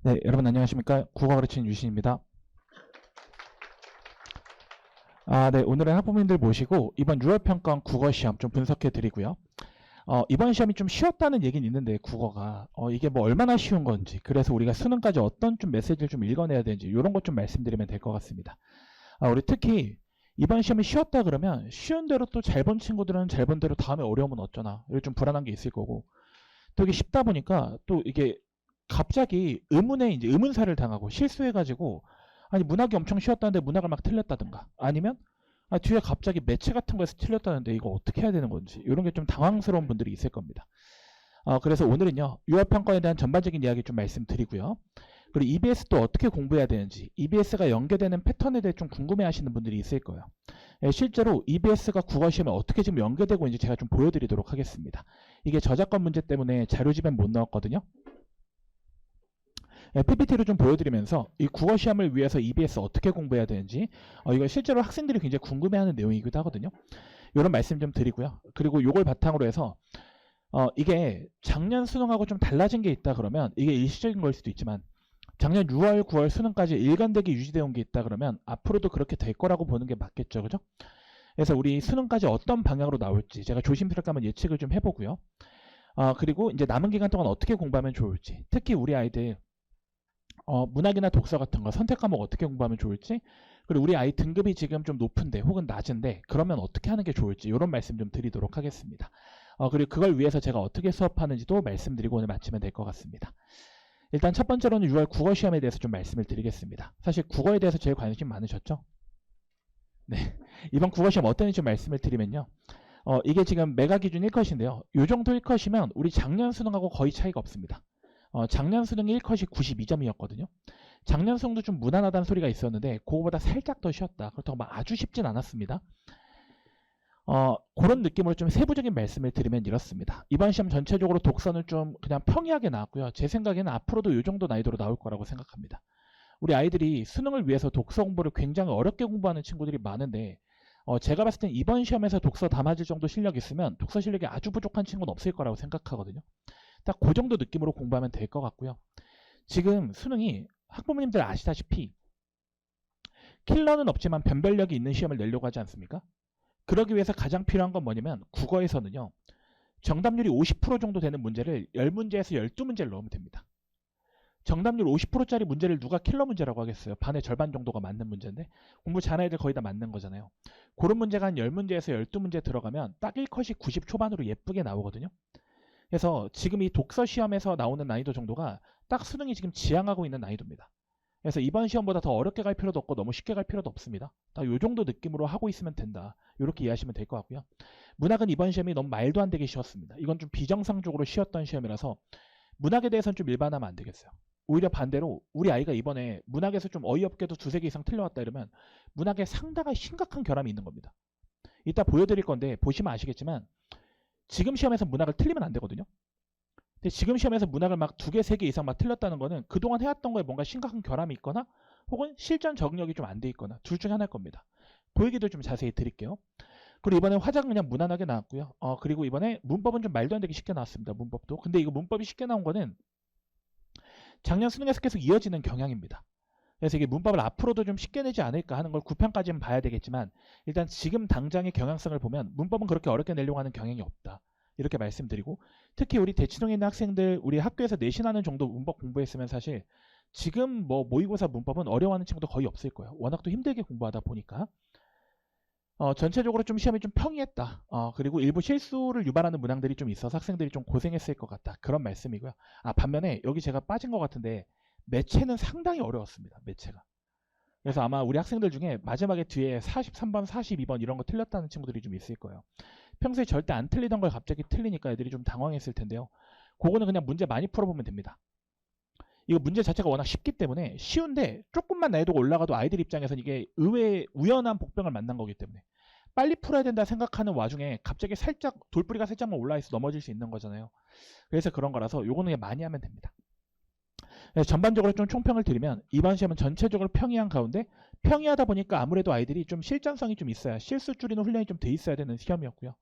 네, 여러분 안녕하십니까? 국어 가르치는 유신입니다. 네, 오늘은 학부모님들 모시고 이번 6월 평가원 국어 시험 좀 분석해 드리고요. 이번 시험이 좀 쉬웠다는 얘기는 있는데 국어가 이게 뭐 얼마나 쉬운 건지, 그래서 우리가 수능까지 어떤 좀 메시지를 좀 읽어내야 되는지 이런 것 좀 말씀드리면 될 것 같습니다. 우리 특히 이번 시험이 쉬웠다 그러면 쉬운 대로 또 잘 본 친구들은 잘 본 대로 다음에 어려우면 어쩌나 이런 좀 불안한 게 있을 거고, 또 이게 쉽다 보니까 또 이게 갑자기 의문에 이제 의문사를 당하고 실수해가지고 아니 문학이 엄청 쉬웠다는데 문학을 막 틀렸다든가, 아니면 뒤에 갑자기 매체 같은 거에서 틀렸다는데 이거 어떻게 해야 되는 건지 이런 게 좀 당황스러운 분들이 있을 겁니다. 그래서 오늘은요 유효평가에 대한 전반적인 이야기 좀 말씀드리고요. 그리고 EBS도 어떻게 공부해야 되는지, EBS가 연계되는 패턴에 대해 좀 궁금해하시는 분들이 있을 거예요. 실제로 EBS가 국어시험에 어떻게 지금 연계되고 있는지 제가 좀 보여드리도록 하겠습니다. 이게 저작권 문제 때문에 자료집에 못 넣었거든요. PPT로 좀 보여드리면서 이 국어시험을 위해서 EBS 어떻게 공부해야 되는지, 이거 실제로 학생들이 굉장히 궁금해하는 내용이기도 하거든요. 이런 말씀 좀 드리고요. 그리고 이걸 바탕으로 해서 이게 작년 수능하고 좀 달라진 게 있다 그러면 이게 일시적인 걸 수도 있지만, 작년 6월, 9월 수능까지 일관되게 유지되어 온 게 있다 그러면 앞으로도 그렇게 될 거라고 보는 게 맞겠죠, 그죠? 그래서 우리 수능까지 어떤 방향으로 나올지 제가 조심스럽게 한번 예측을 좀 해보고요. 그리고 이제 남은 기간 동안 어떻게 공부하면 좋을지, 특히 우리 아이들 문학이나 독서 같은 거 선택 과목 어떻게 공부하면 좋을지, 그리고 우리 아이 등급이 지금 좀 높은데 혹은 낮은데 그러면 어떻게 하는 게 좋을지 이런 말씀 좀 드리도록 하겠습니다. 그리고 그걸 위해서 제가 어떻게 수업하는지도 말씀드리고 오늘 마치면 될 것 같습니다. 일단 첫 번째로는 6월 국어 시험에 대해서 좀 말씀을 드리겠습니다. 사실 국어에 대해서 제일 관심 많으셨죠? 네, 이번 국어 시험 어떤지 좀 말씀을 드리면요. 이게 지금 메가 기준 1컷인데요. 이 정도 1컷이면 우리 작년 수능하고 거의 차이가 없습니다. 작년 수능 1컷이 92점이었거든요. 작년 수능도 좀 무난하다는 소리가 있었는데 그거보다 살짝 더 쉬었다. 그렇다고 막 아주 쉽진 않았습니다. 그런 느낌으로 좀 세부적인 말씀을 드리면 이렇습니다. 이번 시험 전체적으로 독서는 좀 그냥 평이하게 나왔고요. 제 생각에는 앞으로도 이 정도 난이도로 나올 거라고 생각합니다. 우리 아이들이 수능을 위해서 독서 공부를 굉장히 어렵게 공부하는 친구들이 많은데, 제가 봤을 땐 이번 시험에서 독서 다 맞을 정도 실력이 있으면 독서 실력이 아주 부족한 친구는 없을 거라고 생각하거든요. 딱 그 정도 느낌으로 공부하면 될 것 같고요. 지금 수능이 학부모님들 아시다시피 킬러는 없지만 변별력이 있는 시험을 내려고 하지 않습니까? 그러기 위해서 가장 필요한 건 뭐냐면 국어에서는요, 정답률이 50% 정도 되는 문제를 10문제에서 12문제를 넣으면 됩니다. 정답률 50%짜리 문제를 누가 킬러 문제라고 하겠어요? 반의 절반 정도가 맞는 문제인데 공부 잘하는 애들 거의 다 맞는 거잖아요. 그런 문제가 한 10문제에서 12문제 들어가면 딱 1컷이 90 초반으로 예쁘게 나오거든요. 그래서 지금 이 독서 시험에서 나오는 난이도 정도가 딱 수능이 지금 지향하고 있는 난이도입니다. 그래서 이번 시험보다 더 어렵게 갈 필요도 없고 너무 쉽게 갈 필요도 없습니다. 다 이 정도 느낌으로 하고 있으면 된다. 이렇게 이해하시면 될 것 같고요. 문학은 이번 시험이 너무 말도 안 되게 쉬웠습니다. 이건 좀 비정상적으로 쉬웠던 시험이라서 문학에 대해서는 좀 일반하면 안 되겠어요. 오히려 반대로 우리 아이가 이번에 문학에서 좀 어이없게도 두세 개 이상 틀려왔다 이러면 문학에 상당히 심각한 결함이 있는 겁니다. 이따 보여드릴 건데 보시면 아시겠지만 지금 시험에서 문학을 틀리면 안 되거든요. 근데 지금 시험에서 문학을 막 2개, 3개 이상 막 틀렸다는 거는 그동안 해왔던 거에 뭔가 심각한 결함이 있거나 혹은 실전 적응력이 좀 안 돼 있거나 둘 중에 하나일 겁니다. 그 얘기도 좀 자세히 드릴게요. 그리고 이번에 화작은 그냥 무난하게 나왔고요. 그리고 이번에 문법은 좀 말도 안 되게 쉽게 나왔습니다. 문법도. 근데 이거 문법이 쉽게 나온 거는 작년 수능에서 계속 이어지는 경향입니다. 그래서 이게 문법을 앞으로도 좀 쉽게 내지 않을까 하는 걸 9편까지는 봐야 되겠지만, 일단 지금 당장의 경향성을 보면 문법은 그렇게 어렵게 내려고 하는 경향이 없다. 이렇게 말씀드리고, 특히 우리 대치동에 있는 학생들, 우리 학교에서 내신하는 정도 문법 공부했으면 사실 지금 뭐 모의고사 문법은 어려워하는 친구도 거의 없을 거예요. 워낙 또 힘들게 공부하다 보니까. 전체적으로 좀 시험이 좀 평이했다. 그리고 일부 실수를 유발하는 문항들이 좀 있어서 학생들이 좀 고생했을 것 같다. 그런 말씀이고요. 반면에 여기 제가 빠진 것 같은데 매체는 상당히 어려웠습니다. 매체가. 그래서 아마 우리 학생들 중에 마지막에 뒤에 43번, 42번 이런 거 틀렸다는 친구들이 좀 있을 거예요. 평소에 절대 안 틀리던 걸 갑자기 틀리니까 애들이 좀 당황했을 텐데요. 그거는 그냥 문제 많이 풀어보면 됩니다. 이거 문제 자체가 워낙 쉽기 때문에 쉬운데 조금만 난이도가 올라가도 아이들 입장에서는 이게 의외의 우연한 복병을 만난 거기 때문에 빨리 풀어야 된다 생각하는 와중에 갑자기 살짝 돌뿌리가 살짝만 올라있어 넘어질 수 있는 거잖아요. 그래서 그런 거라서 요거는 그냥 많이 하면 됩니다. 그래서 전반적으로 좀 총평을 드리면 이번 시험은 전체적으로 평이한 가운데 평이하다 보니까 아무래도 아이들이 좀 실전성이 좀 있어야, 실수 줄이는 훈련이 좀 돼 있어야 되는 시험이었고요.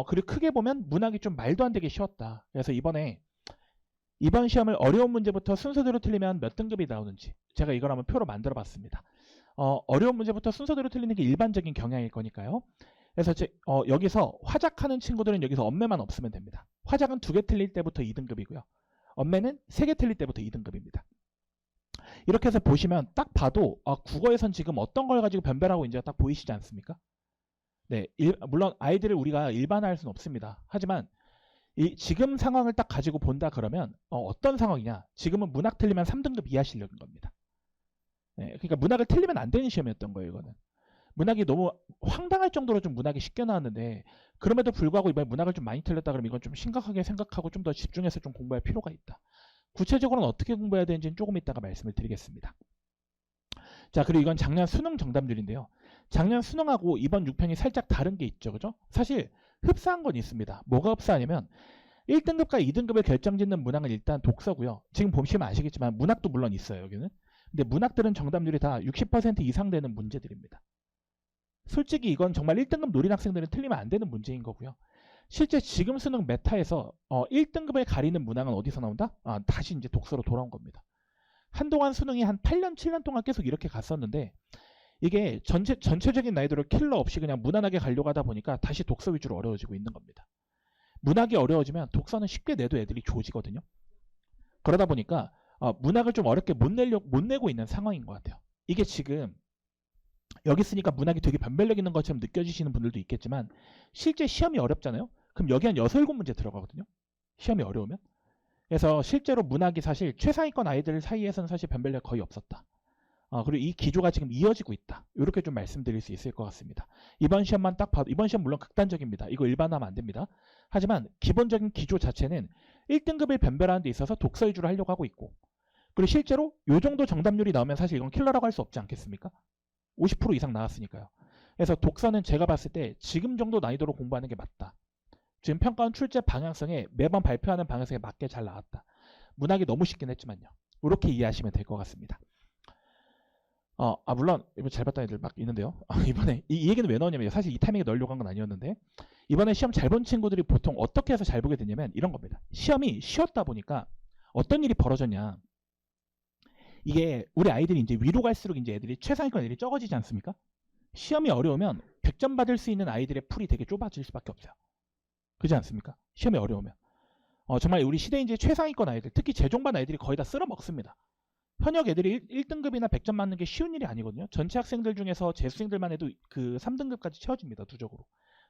그리고 크게 보면 문학이 좀 말도 안 되게 쉬웠다. 그래서 이번에 이번 시험을 어려운 문제부터 순서대로 틀리면 몇 등급이 나오는지 제가 이걸 한번 표로 만들어 봤습니다. 어려운 문제부터 순서대로 틀리는 게 일반적인 경향일 거니까요. 그래서 여기서 화작하는 친구들은 여기서 엄매만 없으면 됩니다. 화작은 2개 틀릴 때부터 2등급이고요. 엄매는 3개 틀릴 때부터 2등급입니다. 이렇게 해서 보시면 딱 봐도 국어에선 지금 어떤 걸 가지고 변별하고 있는지가 딱 보이시지 않습니까? 네, 물론 아이들을 우리가 일반화할 수는 없습니다. 하지만 지금 상황을 딱 가지고 본다 그러면 어떤 상황이냐? 지금은 문학 틀리면 3등급 이하 실력인 겁니다. 네, 그러니까 문학을 틀리면 안 되는 시험이었던 거예요. 이거는 문학이 너무 황당할 정도로 좀 문학이 쉽게 나왔는데 그럼에도 불구하고 이번에 문학을 좀 많이 틀렸다 그러면 이건 좀 심각하게 생각하고 좀 더 집중해서 좀 공부할 필요가 있다. 구체적으로는 어떻게 공부해야 되는지는 조금 이따가 말씀을 드리겠습니다. 자, 그리고 이건 작년 수능 정답률인데요. 작년 수능하고 이번 6평이 살짝 다른 게 있죠. 그죠? 사실 흡사한 건 있습니다. 뭐가 흡사하냐면 1등급과 2등급을 결정짓는 문항은 일단 독서고요. 지금 보시면 아시겠지만 문학도 물론 있어요. 여기는. 근데 문학들은 정답률이 다 60% 이상 되는 문제들입니다. 솔직히 이건 정말 1등급 노린 학생들은 틀리면 안 되는 문제인 거고요. 실제 지금 수능 메타에서 1등급을 가리는 문항은 어디서 나온다? 다시 이제 독서로 돌아온 겁니다. 한동안 수능이 한 8년, 7년 동안 계속 이렇게 갔었는데 이게 전체적인 난이도를 킬러 없이 그냥 무난하게 가려고 하다 보니까 다시 독서 위주로 어려워지고 있는 겁니다. 문학이 어려워지면 독서는 쉽게 내도 애들이 조지거든요. 그러다 보니까 문학을 좀 어렵게 못 내고 있는 상황인 것 같아요. 이게 지금 여기 있으니까 문학이 되게 변별력 있는 것처럼 느껴지시는 분들도 있겠지만 실제 시험이 어렵잖아요. 그럼 여기 한 6, 7문제 들어가거든요. 시험이 어려우면. 그래서 실제로 문학이 사실 최상위권 아이들 사이에서는 사실 변별력 거의 없었다. 그리고 이 기조가 지금 이어지고 있다. 이렇게 좀 말씀드릴 수 있을 것 같습니다. 이번 시험만 딱 봐도 이번 시험 물론 극단적입니다. 이거 일반화하면 안 됩니다. 하지만 기본적인 기조 자체는 1등급을 변별하는 데 있어서 독서 위주로 하려고 하고 있고 그리고 실제로 이 정도 정답률이 나오면 사실 이건 킬러라고 할 수 없지 않겠습니까? 50% 이상 나왔으니까요. 그래서 독서는 제가 봤을 때 지금 정도 난이도로 공부하는 게 맞다. 지금 평가원 출제 방향성에 매번 발표하는 방향성에 맞게 잘 나왔다. 문학이 너무 쉽긴 했지만요. 이렇게 이해하시면 될 것 같습니다. 물론 이번 잘 봤다는 애들 막 있는데요. 이번에 이 얘기는 왜 넣었냐면 사실 이 타이밍에 넣으려고 한 건 아니었는데 이번에 시험 잘 본 친구들이 보통 어떻게 해서 잘 보게 됐냐면 이런 겁니다. 시험이 쉬웠다 보니까 어떤 일이 벌어졌냐. 이게 우리 아이들이 이제 위로 갈수록 이제 애들이 최상위권 애들이 적어지지 않습니까? 시험이 어려우면 100점 받을 수 있는 아이들의 풀이 되게 좁아질 수밖에 없어요. 그렇지 않습니까? 시험이 어려우면. 정말 우리 시대인 이제 최상위권 아이들, 특히 재종반 아이들이 거의 다 쓸어 먹습니다. 현역 애들이 1등급이나 100점 맞는 게 쉬운 일이 아니거든요. 전체 학생들 중에서 재수생들만 해도 그 3등급까지 채워집니다. 누적으로.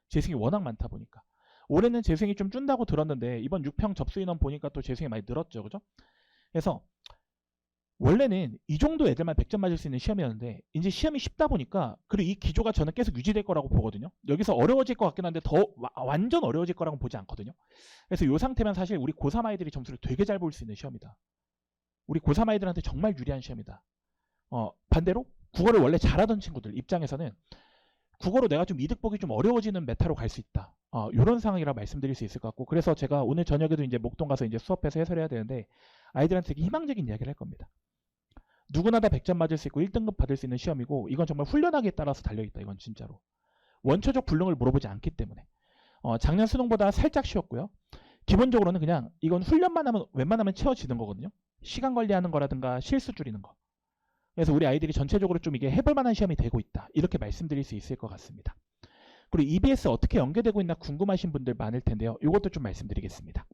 재수생이 워낙 많다 보니까. 올해는 재수생이 좀 준다고 들었는데 이번 6평 접수 인원 보니까 또 재수생이 많이 늘었죠. 그죠? 그래서 원래는 이 정도 애들만 100점 맞을 수 있는 시험이었는데 이제 시험이 쉽다 보니까 그리고 이 기조가 저는 계속 유지될 거라고 보거든요. 여기서 어려워질 것 같긴 한데 더 완전 어려워질 거라고 보지 않거든요. 그래서 이 상태면 사실 우리 고3 아이들이 점수를 되게 잘 볼 수 있는 시험이다. 우리 고3 아이들한테 정말 유리한 시험이다. 반대로 국어를 원래 잘하던 친구들 입장에서는 국어로 내가 좀 이득 보기 좀 어려워지는 메타로 갈 수 있다. 이런 상황이라 말씀드릴 수 있을 것 같고 그래서 제가 오늘 저녁에도 이제 목동 가서 이제 수업해서 해설해야 되는데 아이들한테 되게 희망적인 이야기를 할 겁니다. 누구나 다 100점 맞을 수 있고 1등급 받을 수 있는 시험이고 이건 정말 훈련하기에 따라서 달려있다. 이건 진짜로. 원초적 불능을 물어보지 않기 때문에. 작년 수능보다 살짝 쉬웠고요. 기본적으로는 그냥 이건 훈련만 하면 웬만하면 채워지는 거거든요. 시간 관리하는 거라든가 실수 줄이는 거. 그래서 우리 아이들이 전체적으로 좀 이게 해볼 만한 시험이 되고 있다. 이렇게 말씀드릴 수 있을 것 같습니다. 그리고 EBS 어떻게 연계되고 있나 궁금하신 분들 많을 텐데요. 이것도 좀 말씀드리겠습니다.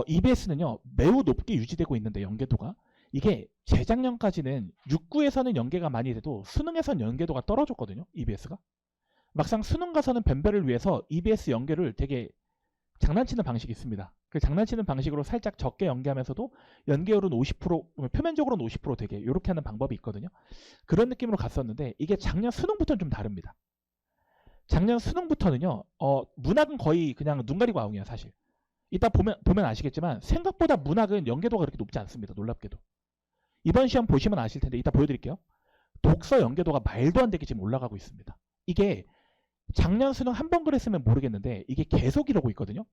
EBS는요. 매우 높게 유지되고 있는데 연계도가. 이게 재작년까지는 6구에서는 연계가 많이 돼도 수능에서는 연계도가 떨어졌거든요. EBS가. 막상 수능 가서는 변별을 위해서 EBS 연계를 되게 장난치는 방식이 있습니다. 그 장난치는 방식으로 살짝 적게 연계하면서도 연계율은 50%, 표면적으로는 50% 되게 이렇게 하는 방법이 있거든요. 그런 느낌으로 갔었는데 이게 작년 수능부터는 좀 다릅니다. 작년 수능부터는요. 문학은 거의 그냥 눈 가리고 아웅이야 사실. 이따 보면 아시겠지만 생각보다 문학은 연계도가 그렇게 높지 않습니다. 놀랍게도. 이번 시험 보시면 아실 텐데 이따 보여드릴게요. 독서 연계도가 말도 안 되게 지금 올라가고 있습니다. 이게 작년 수능 한 번 그랬으면 모르겠는데 이게 계속 이러고 있거든요.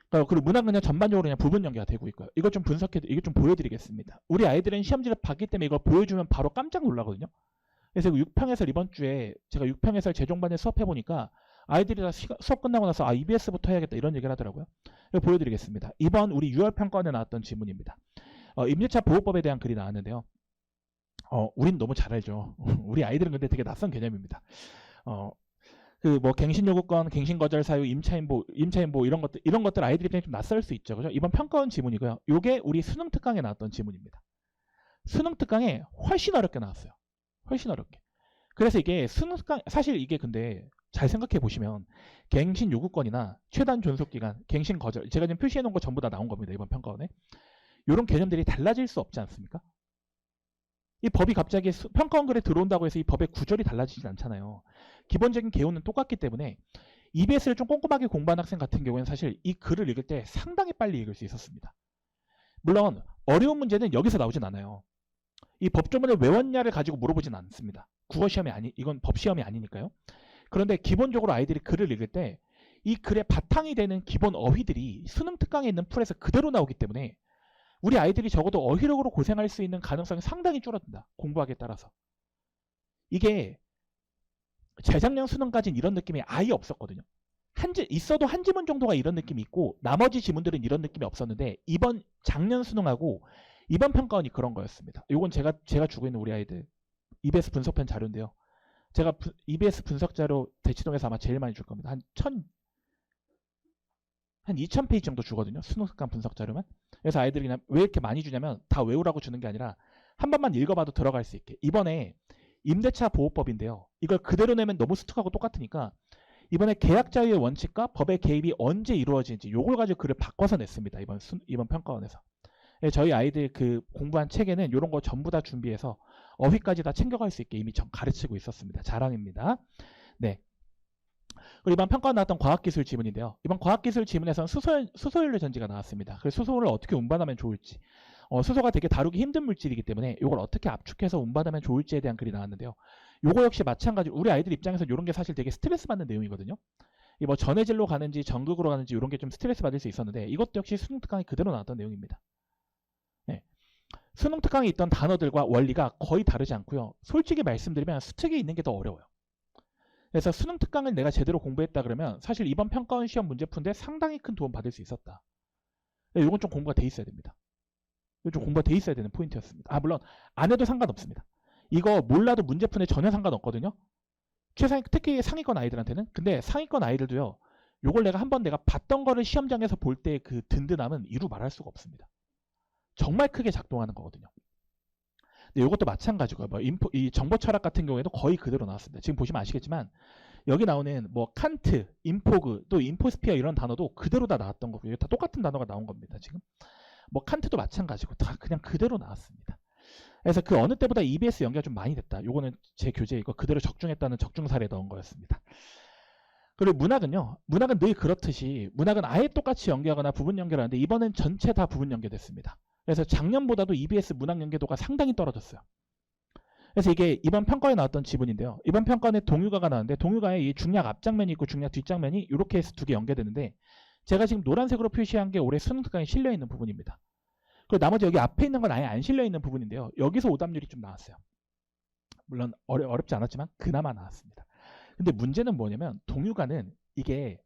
그리고 문학은 그냥 전반적으로 그냥 부분 연계가 되고 있고요. 이거 좀 이거 좀 보여드리겠습니다. 우리 아이들은 시험지를 봤기 때문에 이걸 보여주면 바로 깜짝 놀라거든요. 그래서 6평 해설 이번 주에 제가 6평 해설 재종반에 수업해보니까 아이들이 다 수업 끝나고 나서 아 EBS부터 해야겠다 이런 얘기를 하더라고요. 이거 보여드리겠습니다. 이번 우리 6월 평가원에 나왔던 지문입니다. 임대차 보호법에 대한 글이 나왔는데요. 우린 너무 잘 알죠. 우리 아이들은 근데 되게 낯선 개념입니다. 그 뭐 갱신 요구권, 갱신 거절 사유, 임차인보 이런 것들 아이들 입장에 좀 낯설 수 있죠. 그죠? 이번 평가원 지문이고요. 요게 우리 수능 특강에 나왔던 지문입니다. 수능 특강에 훨씬 어렵게 나왔어요. 훨씬 어렵게. 그래서 이게 수능 특강 사실 이게 근데 잘 생각해 보시면 갱신 요구권이나 최단 존속 기간, 갱신 거절 제가 지금 표시해 놓은 거 전부 다 나온 겁니다. 이번 평가원에. 이런 개념들이 달라질 수 없지 않습니까? 이 법이 갑자기 평가원 글에 들어온다고 해서 이 법의 구절이 달라지진 않잖아요. 기본적인 개요는 똑같기 때문에 EBS를 좀 꼼꼼하게 공부한 학생 같은 경우에는 사실 이 글을 읽을 때 상당히 빨리 읽을 수 있었습니다. 물론 어려운 문제는 여기서 나오진 않아요. 이 법조문을 외웠냐를 가지고 물어보진 않습니다. 국어시험이 이건 법시험이 아니니까요. 그런데 기본적으로 아이들이 글을 읽을 때 이 글의 바탕이 되는 기본 어휘들이 수능 특강에 있는 풀에서 그대로 나오기 때문에 우리 아이들이 적어도 어휘력으로 고생할 수 있는 가능성이 상당히 줄어든다. 공부하기에 따라서. 이게 재작년 수능까지는 이런 느낌이 아예 없었거든요. 있어도 한 지문 정도가 이런 느낌이 있고 나머지 지문들은 이런 느낌이 없었는데 이번 작년 수능하고 이번 평가원이 그런 거였습니다. 이건 제가 주고 있는 우리 아이들 EBS 분석편 자료인데요. 제가 EBS 분석 자료 대치동에서 아마 제일 많이 줄 겁니다. 한 2000페이지 정도 주거든요. 수능 특강 분석 자료만. 그래서 아이들이 그냥 왜 이렇게 많이 주냐면 다 외우라고 주는 게 아니라 한 번만 읽어봐도 들어갈 수 있게. 이번에 임대차 보호법인데요. 이걸 그대로 내면 너무 수특하고 똑같으니까 이번에 계약 자유의 원칙과 법의 개입이 언제 이루어지는지 요걸 가지고 글을 바꿔서 냈습니다. 이번 평가원에서. 저희 아이들 그 공부한 책에는 이런 거 전부 다 준비해서 어휘까지 다 챙겨갈 수 있게 이미 가르치고 있었습니다. 자랑입니다. 네. 그리고 이번 평가원 나왔던 과학기술 지문인데요. 이번 과학기술 지문에서는 수소연료 전지가 나왔습니다. 그래서 수소를 어떻게 운반하면 좋을지. 수소가 되게 다루기 힘든 물질이기 때문에 이걸 어떻게 압축해서 운반하면 좋을지에 대한 글이 나왔는데요. 요거 역시 마찬가지로 우리 아이들 입장에서 이런 게 사실 되게 스트레스 받는 내용이거든요. 이 뭐 전해질로 가는지 전극으로 가는지 이런 게 좀 스트레스 받을 수 있었는데 이것도 역시 수능 특강에 그대로 나왔던 내용입니다. 네. 수능 특강에 있던 단어들과 원리가 거의 다르지 않고요. 솔직히 말씀드리면 수특에 있는 게 더 어려워요. 그래서 수능 특강을 내가 제대로 공부했다 그러면 사실 이번 평가원 시험 문제 푸는데 상당히 큰 도움 받을 수 있었다. 이건 좀 공부가 돼 있어야 됩니다. 이건 좀 공부가 돼 있어야 되는 포인트였습니다. 물론 안 해도 상관없습니다. 이거 몰라도 문제 푸는데 전혀 상관없거든요. 특히 상위권 아이들한테는. 근데 상위권 아이들도요. 요걸 내가 봤던 거를 시험장에서 볼 때 그 든든함은 이루 말할 수가 없습니다. 정말 크게 작동하는 거거든요. 근데 이것도 마찬가지고요. 이 정보 철학 같은 경우에도 거의 그대로 나왔습니다. 지금 보시면 아시겠지만 여기 나오는 뭐 칸트, 인포그, 또 인포스피어 이런 단어도 그대로 다 나왔던 거고요. 다 똑같은 단어가 나온 겁니다. 지금 뭐 칸트도 마찬가지고 다 그냥 그대로 나왔습니다. 그래서 그 어느 때보다 EBS 연계가 좀 많이 됐다. 요거는 제 교재에 이거 그대로 적중했다는 적중 사례에 넣은 거였습니다. 그리고 문학은요. 문학은 늘 그렇듯이 문학은 아예 똑같이 연계하거나 부분 연결하는데 이번엔 전체 다 부분 연계됐습니다. 그래서 작년보다도 EBS 문학 연계도가 상당히 떨어졌어요. 그래서 이게 이번 평가에 나왔던 지문인데요. 이번 평가에 동유가가 나왔는데 동유가에 이 중략 앞장면이 있고 중략 뒷장면이 이렇게 해서 두 개 연계되는데 제가 지금 노란색으로 표시한 게 올해 수능 특강에 실려있는 부분입니다. 그리고 나머지 여기 앞에 있는 건 아예 안 실려있는 부분인데요. 여기서 오답률이 좀 나왔어요. 물론 어렵지 않았지만 그나마 나왔습니다. 근데 문제는 뭐냐면 동유가는 이게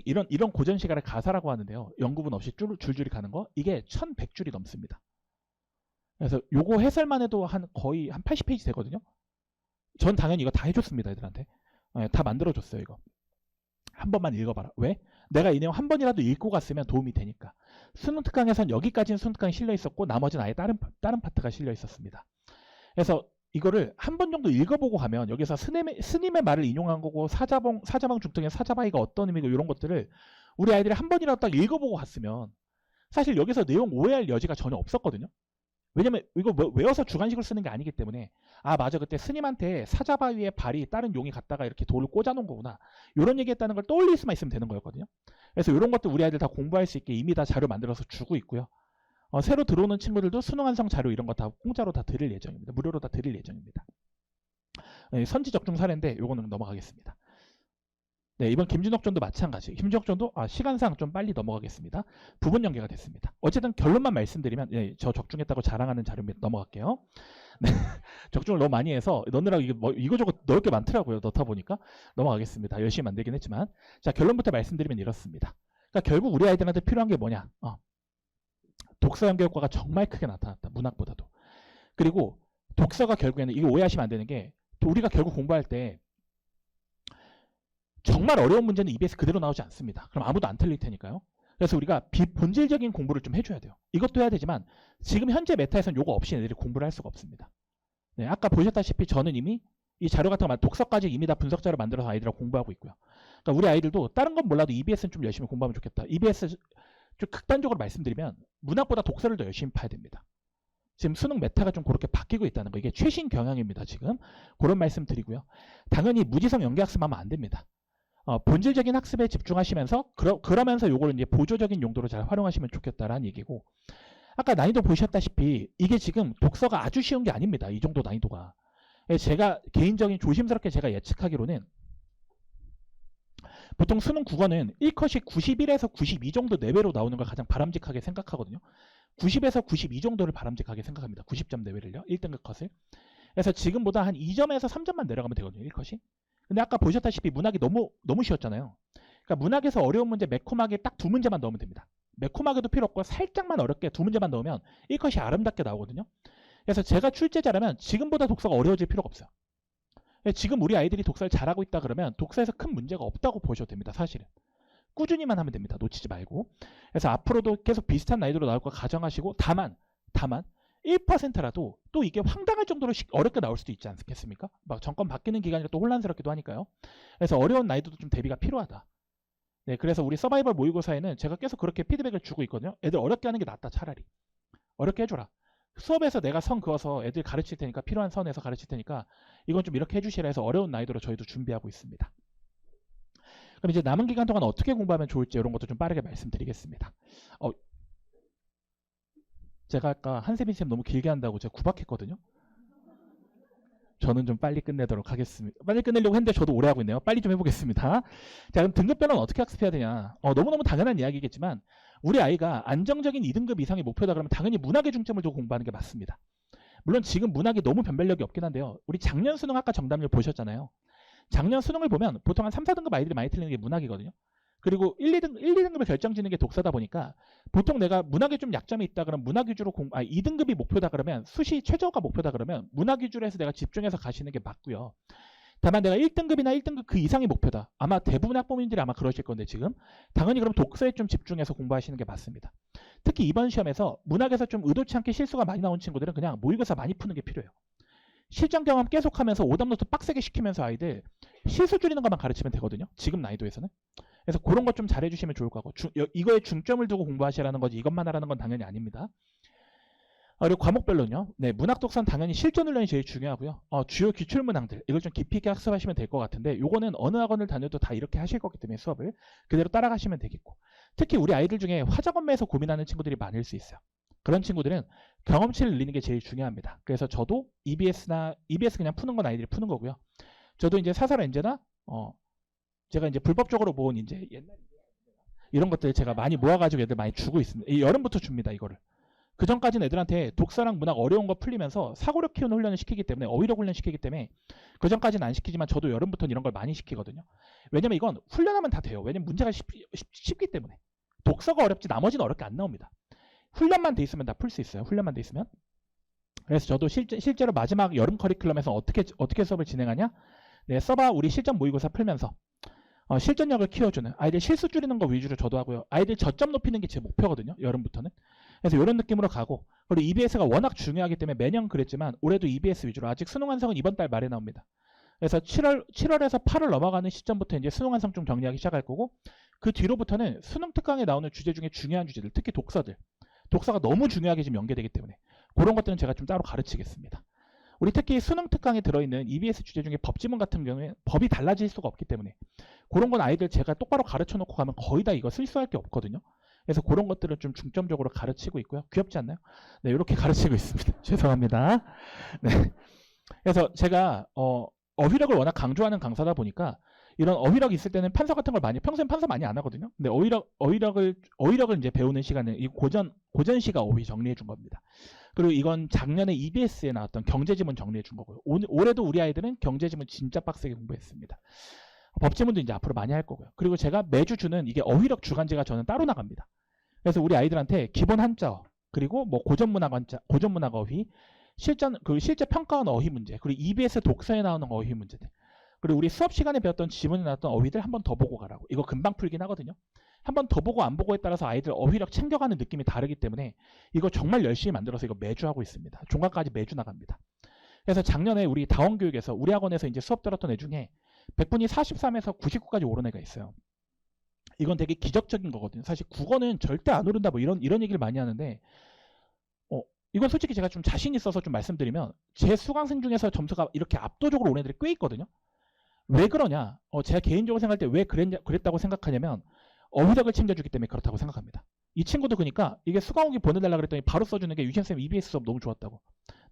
이런 고전 시가를 가사라고 하는데요. 연구분 없이 줄줄이 가는 거 이게 1100줄이 넘습니다. 그래서 요거 해설만 해도 거의 한 80페이지 되거든요. 전 당연히 이거 다 해줬습니다. 애들한테. 다 만들어줬어요. 이거. 한 번만 읽어봐라. 왜? 내가 이 내용 한 번이라도 읽고 갔으면 도움이 되니까. 수능 특강에선 여기까지는 수능 특강이 실려 있었고 나머지는 아예 다른 파트가 실려 있었습니다. 그래서 이거를 한 번 정도 읽어보고 가면 여기서 스님의 말을 인용한 거고 사자방 중통의 사자바이가 어떤 의미고 이런 것들을 우리 아이들이 한 번이라도 딱 읽어보고 갔으면 사실 여기서 내용 오해할 여지가 전혀 없었거든요. 왜냐면 이거 외워서 주관식을 쓰는 게 아니기 때문에 맞아 그때 스님한테 사자바위의 발이 다른 용이 갔다가 이렇게 돌을 꽂아놓은 거구나 이런 얘기했다는 걸 떠올릴 수만 있으면 되는 거였거든요. 그래서 이런 것도 우리 아이들 다 공부할 수 있게 이미 다 자료 만들어서 주고 있고요. 새로 들어오는 친구들도 수능 완성 자료 이런 거 다 공짜로 다 드릴 예정입니다. 무료로 다 드릴 예정입니다. 선지 적중 사례인데 요거는 넘어가겠습니다. 네, 이번 김준혁전도 마찬가지. 김준혁전도 시간상 좀 빨리 넘어가겠습니다. 부분 연계가 됐습니다. 어쨌든 결론만 말씀드리면 저 적중했다고 자랑하는 자료입니다. 넘어갈게요. 네, 적중을 너무 많이 해서 넣느라고 이게 뭐 이거저거 넣을 게 많더라고요. 넣다 보니까 넘어가겠습니다. 열심히 만들긴 했지만 자 결론부터 말씀드리면 이렇습니다. 그러니까 결국 우리 아이들한테 필요한 게 뭐냐? 독서 연계 효과가 정말 크게 나타났다. 문학보다도. 그리고 독서가 결국에는 이거 오해하시면 안 되는 게 우리가 결국 공부할 때 정말 어려운 문제는 EBS 그대로 나오지 않습니다. 그럼 아무도 안 틀릴 테니까요. 그래서 우리가 본질적인 공부를 좀 해줘야 돼요. 이것도 해야 되지만 지금 현재 메타에서는 요거 없이 애들이 공부를 할 수가 없습니다. 네, 아까 보셨다시피 저는 이미 이 자료 같은 거 독서까지 이미 다 분석 자료 만들어서 아이들하고 공부하고 있고요. 그러니까 우리 아이들도 다른 건 몰라도 EBS는 좀 열심히 공부하면 좋겠다. EBS 좀 극단적으로 말씀드리면 문학보다 독서를 더 열심히 파야 됩니다. 지금 수능 메타가 좀 그렇게 바뀌고 있다는 거. 이게 최신 경향입니다. 지금 그런 말씀 드리고요. 당연히 무지성 연계학습하면 안 됩니다. 본질적인 학습에 집중하시면서 그러면서 요걸 이제 보조적인 용도로 잘 활용하시면 좋겠다라는 얘기고 아까 난이도 보셨다시피 이게 지금 독서가 아주 쉬운 게 아닙니다. 이 정도 난이도가. 제가 개인적인 조심스럽게 제가 예측하기로는 보통 수능 국어는 1컷이 91에서 92 정도 내외로 나오는 걸 가장 바람직하게 생각하거든요. 90에서 92 정도를 바람직하게 생각합니다. 90점 내외를요. 1등급 컷을. 그래서 지금보다 한 2점에서 3점만 내려가면 되거든요. 1컷이. 근데 아까 보셨다시피 문학이 너무 쉬웠잖아요. 그러니까 문학에서 어려운 문제 매콤하게 딱 두 문제만 넣으면 됩니다. 매콤하게도 필요 없고 살짝만 어렵게 두 문제만 넣으면 1컷이 아름답게 나오거든요. 그래서 제가 출제자라면 지금보다 독서가 어려워질 필요가 없어요. 지금 우리 아이들이 독서를 잘하고 있다 그러면 독서에서 큰 문제가 없다고 보셔도 됩니다. 사실은. 꾸준히만 하면 됩니다. 놓치지 말고. 그래서 앞으로도 계속 비슷한 난이도로 나올 거 가정하시고 다만 1%라도 또 이게 황당할 정도로 어렵게 나올 수도 있지 않겠습니까? 막 정권 바뀌는 기간이라 또 혼란스럽기도 하니까요. 그래서 어려운 난이도도 좀 대비가 필요하다. 네, 그래서 우리 서바이벌 모의고사에는 제가 계속 그렇게 피드백을 주고 있거든요. 애들 어렵게 하는 게 낫다 차라리. 어렵게 해줘라. 수업에서 내가 선 그어서 애들 가르칠 테니까 필요한 선에서 가르칠 테니까 이건 좀 이렇게 해주시라 해서 어려운 난이도로 저희도 준비하고 있습니다. 그럼 이제 남은 기간 동안 어떻게 공부하면 좋을지 이런 것도 좀 빠르게 말씀드리겠습니다. 제가 아까 한세빈 쌤 너무 길게 한다고 제가 구박했거든요. 저는 좀 빨리 끝내도록 하겠습니다. 빨리 끝내려고 했는데 저도 오래 하고 있네요. 빨리 좀 해보겠습니다. 자, 그럼 등급별로는 어떻게 학습해야 되냐? 너무너무 당연한 이야기겠지만 우리 아이가 안정적인 2등급 이상의 목표다 그러면 당연히 문학에 중점을 두고 공부하는 게 맞습니다. 물론 지금 문학이 너무 변별력이 없긴 한데요. 우리 작년 수능 아까 정답률 보셨잖아요. 작년 수능을 보면 보통 한 3, 4등급 아이들이 많이 틀리는 게 문학이거든요. 그리고 1, 2등급을 결정짓는 게 독서다 보니까 보통 내가 문학에 좀 약점이 있다 그러면 문학 위주로 2등급이 목표다 그러면 수시 최저가 목표다 그러면 문학 위주로 해서 내가 집중해서 가시는 게 맞고요. 다만 내가 1등급이나 1등급 그 이상이 목표다. 아마 대부분의 학부모님들이 아마 그러실 건데 지금 당연히 그럼 독서에 좀 집중해서 공부하시는 게 맞습니다. 특히 이번 시험에서 문학에서 좀 의도치 않게 실수가 많이 나온 친구들은 그냥 모의고사 많이 푸는 게 필요해요. 실전 경험 계속하면서 오답노트 빡세게 시키면서 아이들 실수 줄이는 것만 가르치면 되거든요. 지금 난이도에서는. 그래서 그런 것 좀 잘해주시면 좋을 것 같고 이거에 중점을 두고 공부하시라는 거지 이것만 하라는 건 당연히 아닙니다. 그리고 과목별로는요. 네, 문학 독서는 당연히 실전 훈련이 제일 중요하고요. 주요 기출문항들 이걸 좀 깊이 있게 학습하시면 될 것 같은데 요거는 어느 학원을 다녀도 다 이렇게 하실 거기 때문에 수업을 그대로 따라가시면 되겠고 특히 우리 아이들 중에 화작업매에서 고민하는 친구들이 많을 수 있어요. 그런 친구들은 경험치를 늘리는 게 제일 중요합니다. 그래서 저도 EBS 그냥 푸는 건 아이들이 푸는 거고요. 저도 이제 사설 엔제나 제가 이제 불법적으로 모은 이제 옛날 이런 것들 제가 많이 모아가지고 애들 많이 주고 있습니다. 이 여름부터 줍니다. 이거를. 그 전까지는 애들한테 독서랑 문학 어려운 거 풀리면서 사고력 키우는 훈련을 시키기 때문에 어휘력 훈련 시키기 때문에 그 전까지는 안 시키지만 저도 여름부터는 이런 걸 많이 시키거든요. 왜냐면 이건 훈련하면 다 돼요. 왜냐면 문제가 쉽기 때문에. 독서가 어렵지 나머지는 어렵게 안 나옵니다. 훈련만 돼 있으면 다 풀 수 있어요. 훈련만 돼 있으면. 그래서 저도 실제로 마지막 여름 커리큘럼에서 어떻게 수업을 진행하냐? 네, 써봐 우리 실전 모의고사 풀면서 실전력을 키워주는 아이들 실수 줄이는 거 위주로 저도 하고요. 아이들 저점 높이는 게 제 목표거든요. 여름부터는. 그래서 이런 느낌으로 가고 그리고 EBS가 워낙 중요하기 때문에 매년 그랬지만 올해도 EBS 위주로 아직 수능 완성은 이번 달 말에 나옵니다. 그래서 7월에서 8월 넘어가는 시점부터 이제 수능 완성 좀 정리하기 시작할 거고 그 뒤로부터는 수능 특강에 나오는 주제 중에 중요한 주제들 특히 독서가 너무 중요하게 지금 연계되기 때문에 그런 것들은 제가 좀 따로 가르치겠습니다. 우리 특히 수능 특강에 들어있는 EBS 주제 중에 법지문 같은 경우에 법이 달라질 수가 없기 때문에 그런 건 아이들 제가 똑바로 가르쳐 놓고 가면 거의 다 이거 실수할 게 없거든요. 그래서 그런 것들을 좀 중점적으로 가르치고 있고요. 귀엽지 않나요? 네, 이렇게 가르치고 있습니다. 죄송합니다. 네. 그래서 제가 어휘력을 워낙 강조하는 강사다 보니까 이런 어휘력이 있을 때는 판서 같은 걸 평소엔 판서 많이 안 하거든요. 근데 어휘력을 이제 배우는 시간에 이 고전시가 어휘 정리해 준 겁니다. 그리고 이건 작년에 EBS에 나왔던 경제지문 정리해 준 거고요. 올해도 우리 아이들은 경제지문 진짜 빡세게 공부했습니다. 법지문도 이제 앞으로 많이 할 거고요. 그리고 제가 매주 주는 이게 어휘력 주간제가 저는 따로 나갑니다. 그래서 우리 아이들한테 기본 한자어, 그리고 뭐 고전문학 어휘, 실제 평가원 어휘 문제, 그리고 EBS 독서에 나오는 어휘 문제들, 그리고 우리 수업 시간에 배웠던 지문에 나왔던 어휘들 한 번 더 보고 가라고. 이거 금방 풀긴 하거든요. 한 번 더 보고 안 보고에 따라서 아이들 어휘력 챙겨가는 느낌이 다르기 때문에 이거 정말 열심히 만들어서 이거 매주 하고 있습니다. 종강까지 매주 나갑니다. 그래서 작년에 우리 다원교육에서 우리 학원에서 이제 수업 들었던 애 중에 100분이 43에서 99까지 오른 애가 있어요. 이건 되게 기적적인 거거든요. 사실 국어는 절대 안 오른다 뭐 이런 얘기를 많이 하는데 이건 솔직히 제가 좀 자신 있어서 좀 말씀드리면 제 수강생 중에서 점수가 이렇게 압도적으로 온 애들이 꽤 있거든요. 왜 그러냐? 제가 개인적으로 생각할 때 왜 그랬다고 생각하냐면 어휘력을 챙겨주기 때문에 그렇다고 생각합니다. 이 친구도 그러니까 이게 수강후기 보내달라 그랬더니 바로 써주는 게 유시현쌤 EBS 수업 너무 좋았다고.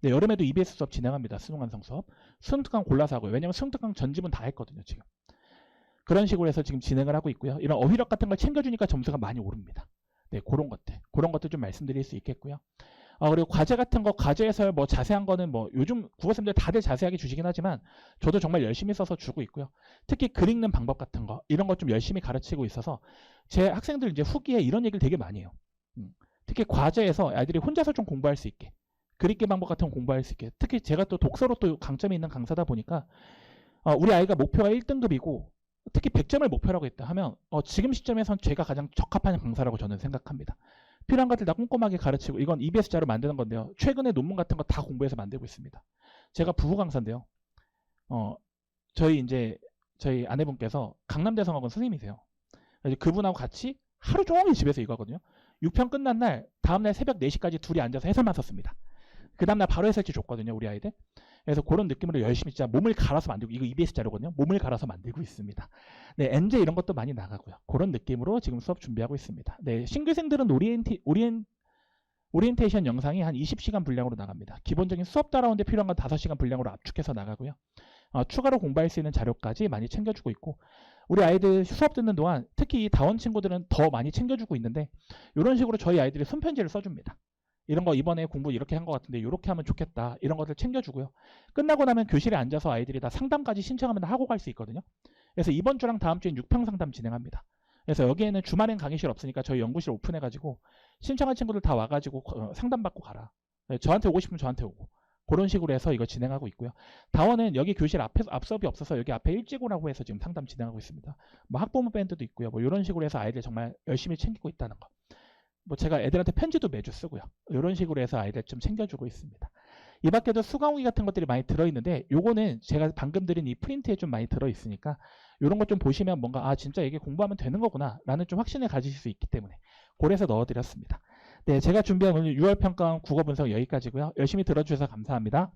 네, 여름에도 EBS 수업 진행합니다. 수능 완성 수업. 수능 특강 골라서 하고요. 왜냐면 수능 특강 전집은 다 했거든요. 지금. 그런 식으로 해서 지금 진행을 하고 있고요. 이런 어휘력 같은 걸 챙겨주니까 점수가 많이 오릅니다. 네, 그런 것들 좀 말씀드릴 수 있겠고요. 그리고 과제 같은 거, 과제에서 뭐 자세한 거는 뭐 요즘 국어쌤들 다들 자세하게 주시긴 하지만 저도 정말 열심히 써서 주고 있고요. 특히 글 읽는 방법 같은 거, 이런 거 좀 열심히 가르치고 있어서 제 학생들 이제 후기에 이런 얘기를 되게 많이 해요. 특히 과제에서 아이들이 혼자서 좀 공부할 수 있게, 글 읽기 방법 같은 거 공부할 수 있게, 특히 제가 또 독서로 또 강점이 있는 강사다 보니까 우리 아이가 목표가 1등급이고 특히 100점을 목표라고 했다 하면 지금 시점에선 제가 가장 적합한 강사라고 저는 생각합니다. 필요한 것들 다 꼼꼼하게 가르치고, 이건 EBS자로 만드는 건데요. 최근에 논문 같은 거 다 공부해서 만들고 있습니다. 제가 부부 강사인데요. 저희 아내분께서 강남대성학원 선생님이세요. 그분하고 같이 하루 종일 집에서 이거 하거든요. 6편 끝난 날 다음날 새벽 4시까지 둘이 앉아서 해설만 썼습니다. 그 다음날 바로 해설지 줬거든요. 우리 아이들. 그래서 그런 느낌으로 열심히 진짜 몸을 갈아서 만들고, 이거 EBS 자료거든요. 몸을 갈아서 만들고 있습니다. 네, 엔제 이런 것도 많이 나가고요. 그런 느낌으로 지금 수업 준비하고 있습니다. 네, 신규생들은 오리엔테이션 영상이 한 20시간 분량으로 나갑니다. 기본적인 수업 따라오는데 필요한 건 5시간 분량으로 압축해서 나가고요. 추가로 공부할 수 있는 자료까지 많이 챙겨주고 있고, 우리 아이들 수업 듣는 동안 특히 이 다원 친구들은 더 많이 챙겨주고 있는데, 이런 식으로 저희 아이들이 손편지를 써줍니다. 이런 거 이번에 공부 이렇게 한 것 같은데 이렇게 하면 좋겠다, 이런 것들 챙겨주고요. 끝나고 나면 교실에 앉아서 아이들이 다 상담까지 신청하면 다 하고 갈 수 있거든요. 그래서 이번 주랑 다음 주엔 6평 상담 진행합니다. 그래서 여기에는 주말엔 강의실 없으니까 저희 연구실 오픈해가지고 신청한 친구들 다 와가지고 상담받고 가라. 저한테 오고 싶으면 저한테 오고, 그런 식으로 해서 이거 진행하고 있고요. 다원은 여기 교실 앞 수업이 없어서 여기 앞에 일찍오라고 해서 지금 상담 진행하고 있습니다. 뭐 학부모 밴드도 있고요. 뭐 이런 식으로 해서 아이들 정말 열심히 챙기고 있다는 거. 뭐 제가 애들한테 편지도 매주 쓰고요. 이런 식으로 해서 아이들 좀 챙겨주고 있습니다. 이 밖에도 수강후기 같은 것들이 많이 들어있는데, 요거는 제가 방금 드린 이 프린트에 좀 많이 들어있으니까 이런 것 좀 보시면 뭔가 진짜 이게 공부하면 되는 거구나 라는 좀 확신을 가지실 수 있기 때문에 그래서 넣어드렸습니다. 네, 제가 준비한 오늘 6월 평가원 국어 분석 여기까지고요. 열심히 들어주셔서 감사합니다.